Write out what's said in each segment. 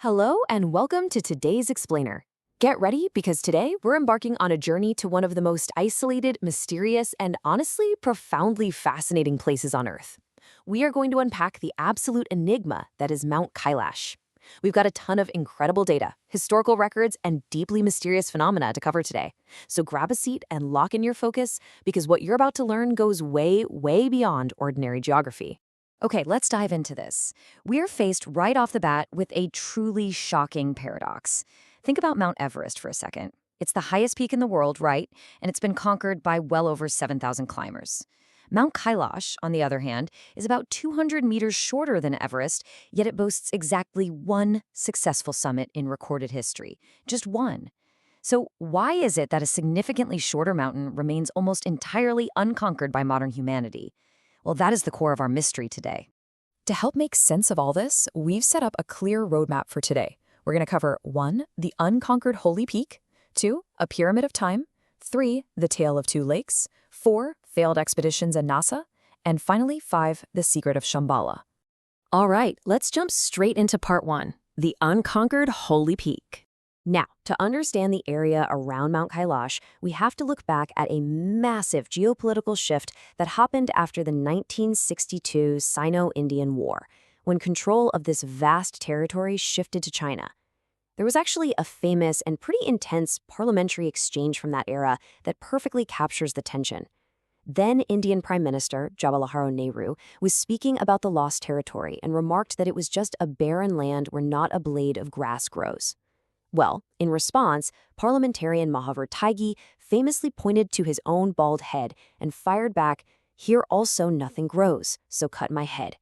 Hello and welcome to today's Explainer. Get ready because today we're embarking on a journey to one of the most isolated, mysterious, and honestly profoundly fascinating places on Earth. We are going to unpack the absolute enigma that is Mount Kailash. We've got a ton of incredible data, historical records, and deeply mysterious phenomena to cover today. So grab a seat and lock in your focus because what you're about to learn goes way, way beyond ordinary geography. Okay, let's dive into this. We're faced right off the bat with a truly shocking paradox. Think about Mount Everest for a second. It's the highest peak in the world, right? And it's been conquered by well over 7,000 climbers. Mount Kailash, on the other hand, is about 200 meters shorter than Everest, yet it boasts exactly one successful summit in recorded history. Just one. So why is it that a significantly shorter mountain remains almost entirely unconquered by modern humanity? Well, that is the core of our mystery today. To help make sense of all this, we've set up a clear roadmap for today. We're going to cover 1. The unconquered Holy Peak, 2. A pyramid of time, 3. The tale of two lakes, 4. Failed expeditions and NASA, and finally 5. The secret of Shambhala. All right, let's jump straight into part 1, the unconquered Holy Peak. Now, to understand the area around Mount Kailash, we have to look back at a massive geopolitical shift that happened after the 1962 Sino-Indian War, when control of this vast territory shifted to China. There was actually a famous and pretty intense parliamentary exchange from that era that perfectly captures the tension. Then Indian Prime Minister Jawaharlal Nehru was speaking about the lost territory and remarked that it was just a barren land where not a blade of grass grows. Well, in response, parliamentarian Mahavir Taigi famously pointed to his own bald head and fired back, "Here also nothing grows, so cut my head."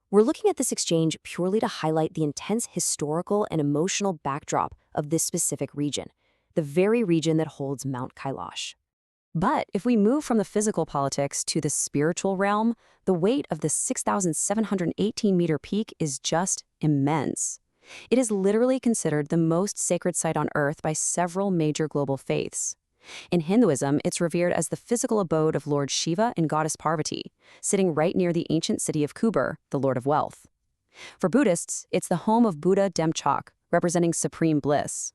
We're looking at this exchange purely to highlight the intense historical and emotional backdrop of this specific region, the very region that holds Mount Kailash. But if we move from the physical politics to the spiritual realm, the weight of the 6,718-meter peak is just immense. It is literally considered the most sacred site on Earth by several major global faiths. In Hinduism, it's revered as the physical abode of Lord Shiva and Goddess Parvati, sitting right near the ancient city of Kuber, the Lord of Wealth. For Buddhists, it's the home of Buddha Demchok, representing supreme bliss.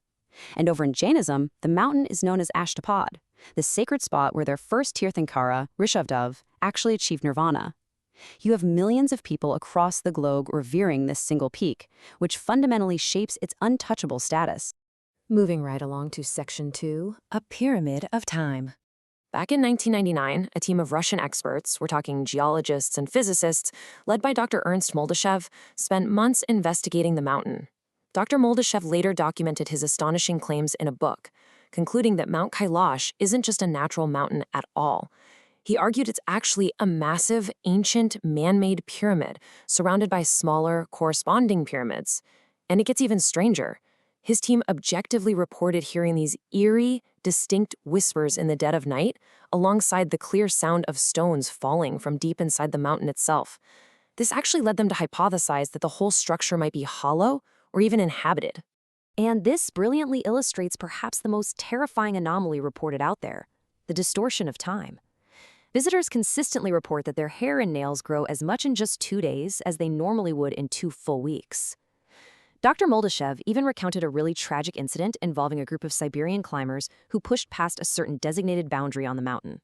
And over in Jainism, the mountain is known as Ashtapad, the sacred spot where their first Tirthankara, Rishabhdev, actually achieved nirvana. You have millions of people across the globe revering this single peak, which fundamentally shapes its untouchable status. Moving right along to Section 2, a pyramid of time. Back in 1999, a team of Russian experts, we're talking geologists and physicists, led by Dr. Ernst Moldyshev, spent months investigating the mountain. Dr. Moldyshev later documented his astonishing claims in a book, concluding that Mount Kailash isn't just a natural mountain at all. He argued it's actually a massive, ancient, man-made pyramid surrounded by smaller, corresponding pyramids. And it gets even stranger. His team objectively reported hearing these eerie, distinct whispers in the dead of night, alongside the clear sound of stones falling from deep inside the mountain itself. This actually led them to hypothesize that the whole structure might be hollow or even inhabited. And this brilliantly illustrates perhaps the most terrifying anomaly reported out there, the distortion of time. Visitors consistently report that their hair and nails grow as much in just 2 days as they normally would in 2 full weeks. Dr. Moldyshev even recounted a really tragic incident involving a group of Siberian climbers who pushed past a certain designated boundary on the mountain.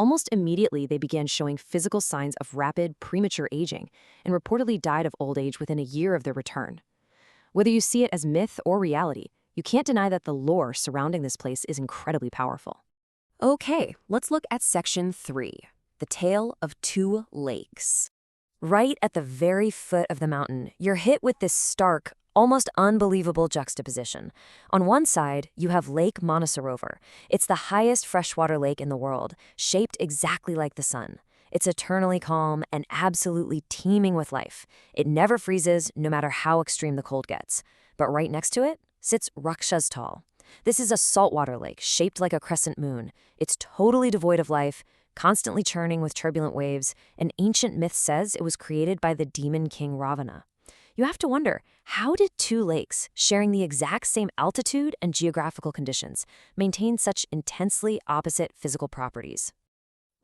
Almost immediately, they began showing physical signs of rapid, premature aging and reportedly died of old age within a year of their return. Whether you see it as myth or reality, you can't deny that the lore surrounding this place is incredibly powerful. Okay, let's look at Section 3, the tale of two lakes. Right at the very foot of the mountain, you're hit with this stark, almost unbelievable juxtaposition. On one side, you have Lake Manasarovar. It's the highest freshwater lake in the world, shaped exactly like the sun. It's eternally calm and absolutely teeming with life. It never freezes, no matter how extreme the cold gets. But right next to it sits Rakshastal. This is a saltwater lake shaped like a crescent moon. It's totally devoid of life, constantly churning with turbulent waves, and ancient myth says it was created by the demon king Ravana. You have to wonder, how did two lakes, sharing the exact same altitude and geographical conditions, maintain such intensely opposite physical properties?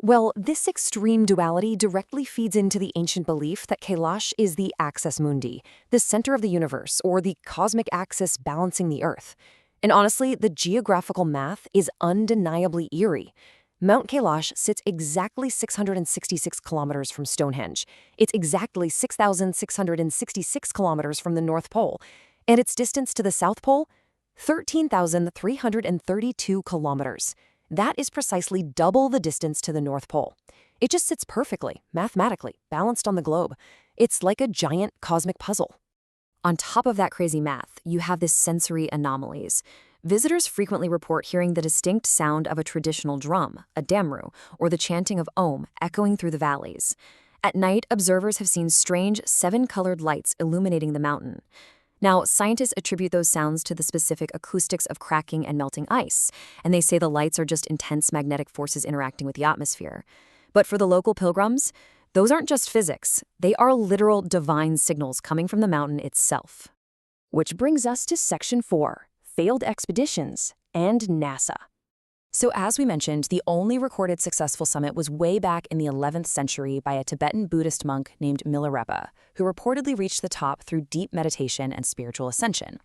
Well, this extreme duality directly feeds into the ancient belief that Kailash is the axis mundi, the center of the universe, or the cosmic axis balancing the Earth. And honestly, the geographical math is undeniably eerie. Mount Kailash sits exactly 666 kilometers from Stonehenge. It's exactly 6,666 kilometers from the North Pole. And its distance to the South Pole? 13,332 kilometers. That is precisely double the distance to the North Pole. It just sits perfectly, mathematically, balanced on the globe. It's like a giant cosmic puzzle. On top of that crazy math, you have this sensory anomalies. Visitors frequently report hearing the distinct sound of a traditional drum, a damru, or the chanting of Om echoing through the valleys. At night, observers have seen strange 7-colored lights illuminating the mountain. Now, scientists attribute those sounds to the specific acoustics of cracking and melting ice, and they say the lights are just intense magnetic forces interacting with the atmosphere. But for the local pilgrims, those aren't just physics. They are literal divine signals coming from the mountain itself. Which brings us to Section 4, Failed Expeditions and NASA. So as we mentioned, the only recorded successful summit was way back in the 11th century by a Tibetan Buddhist monk named Milarepa, who reportedly reached the top through deep meditation and spiritual ascension.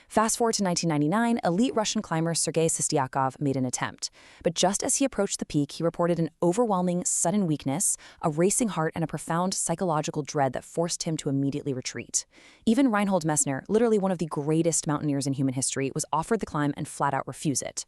Fast forward to 1999, elite Russian climber Sergei Sistiakov made an attempt. But just as he approached the peak, he reported an overwhelming sudden weakness, a racing heart, and a profound psychological dread that forced him to immediately retreat. Even Reinhold Messner, literally one of the greatest mountaineers in human history, was offered the climb and flat out refused it.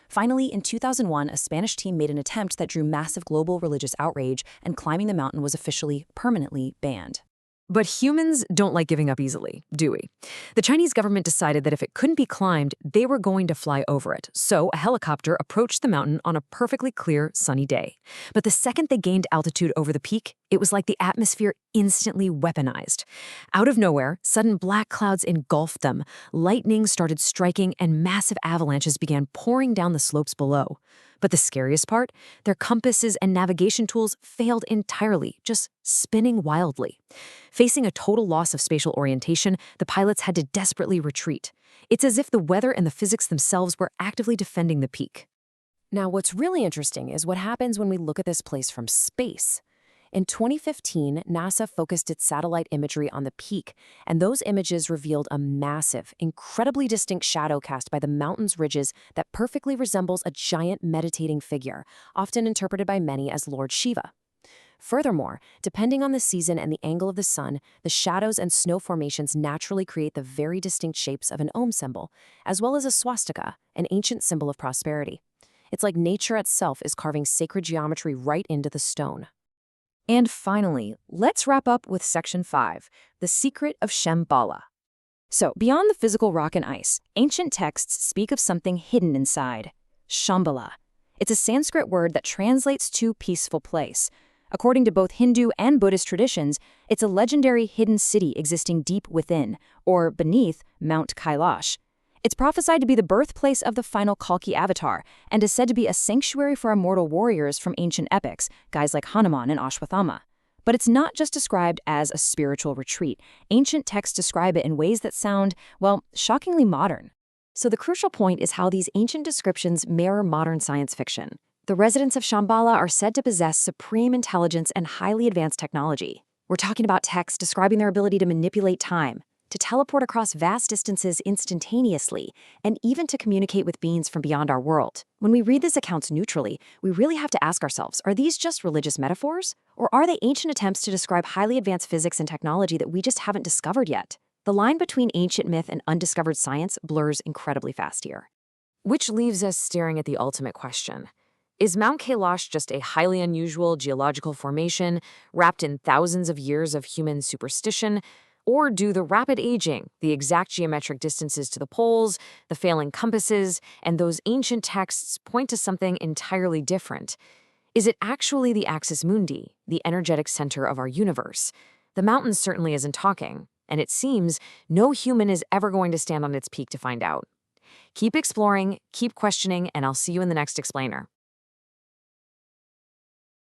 Finally, in 2001, a Spanish team made an attempt that drew massive global religious outrage, and climbing the mountain was officially permanently banned. But humans don't like giving up easily, do we? The Chinese government decided that if it couldn't be climbed, they were going to fly over it. So a helicopter approached the mountain on a perfectly clear, sunny day. But the second they gained altitude over the peak, it was like the atmosphere instantly weaponized. Out of nowhere, sudden black clouds engulfed them, lightning started striking, and massive avalanches began pouring down the slopes below. But the scariest part? Their compasses and navigation tools failed entirely, just spinning wildly. Facing a total loss of spatial orientation, the pilots had to desperately retreat. It's as if the weather and the physics themselves were actively defending the peak. Now, what's really interesting is what happens when we look at this place from space. In 2015, NASA focused its satellite imagery on the peak, and those images revealed a massive, incredibly distinct shadow cast by the mountain's ridges that perfectly resembles a giant meditating figure, often interpreted by many as Lord Shiva. Furthermore, depending on the season and the angle of the sun, the shadows and snow formations naturally create the very distinct shapes of an Om symbol, as well as a swastika, an ancient symbol of prosperity. It's like nature itself is carving sacred geometry right into the stone. And finally, let's wrap up with Section 5, the secret of Shambhala. So, beyond the physical rock and ice, ancient texts speak of something hidden inside, Shambhala. It's a Sanskrit word that translates to peaceful place. According to both Hindu and Buddhist traditions, it's a legendary hidden city existing deep within, or beneath, Mount Kailash. It's prophesied to be the birthplace of the final Kalki avatar, and is said to be a sanctuary for immortal warriors from ancient epics, guys like Hanuman and Ashwathama. But it's not just described as a spiritual retreat. Ancient texts describe it in ways that sound, well, shockingly modern. So the crucial point is how these ancient descriptions mirror modern science fiction. The residents of Shambhala are said to possess supreme intelligence and highly advanced technology. We're talking about texts describing their ability to manipulate time, to teleport across vast distances instantaneously, and even to communicate with beings from beyond our world. When we read these accounts neutrally, we really have to ask ourselves, are these just religious metaphors? Or are they ancient attempts to describe highly advanced physics and technology that we just haven't discovered yet? The line between ancient myth and undiscovered science blurs incredibly fast here. Which leaves us staring at the ultimate question. Is Mount Kailash just a highly unusual geological formation wrapped in thousands of years of human superstition? Or do the rapid aging, the exact geometric distances to the poles, the failing compasses, and those ancient texts point to something entirely different? Is it actually the axis mundi, the energetic center of our universe? The mountain certainly isn't talking, and it seems no human is ever going to stand on its peak to find out. Keep exploring, keep questioning, and I'll see you in the next explainer.